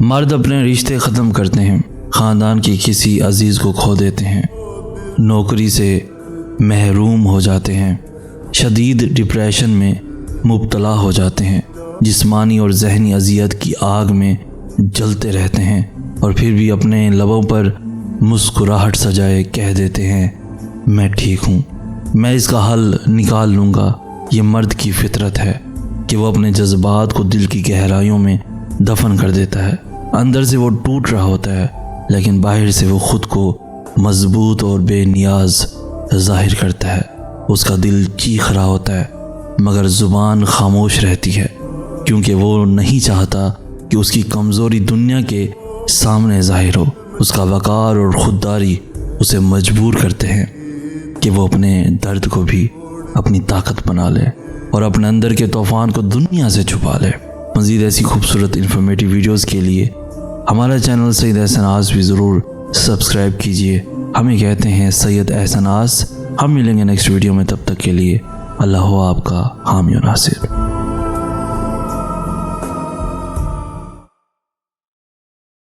मर्द अपने रिश्ते ख़त्म करते हैं, ख़ानदान के किसी अजीज़ को खो देते हैं, नौकरी से महरूम हो जाते हैं, शदीद डिप्रेशन में मुब्तला हो जाते हैं, जिस्मानी और जहनी अजियत की आग में जलते रहते हैं और फिर भी अपने लबों पर मुस्कुराहट सजाए कह देते हैं मैं ठीक हूँ, मैं इसका हल निकाल लूँगा। ये मर्द की फितरत है कि वो अपने जज्बात को दिल की गहराइयों में दफन कर देता है। अंदर से वो टूट रहा होता है, लेकिन बाहर से वो खुद को मजबूत और बेनियाज जाहिर करता है। उसका दिल चीख रहा होता है, मगर ज़ुबान खामोश रहती है, क्योंकि वो नहीं चाहता कि उसकी कमज़ोरी दुनिया के सामने जाहिर हो। उसका वक़ार और ख़ुददारी उसे मजबूर करते हैं कि वो अपने दर्द को भी अपनी ताकत बना ले और अपने अंदर के तूफ़ान को दुनिया से छुपा ले। मज़ीद ऐसी खूबसूरत इन्फॉर्मेटिव वीडियोस के लिए हमारा चैनल सैयद एहसनास भी ज़रूर सब्सक्राइब कीजिए। हमें कहते हैं सैयद एहसनास। हम मिलेंगे नेक्स्ट वीडियो में, तब तक के लिए अल्लाह आपका हामी और नासिर।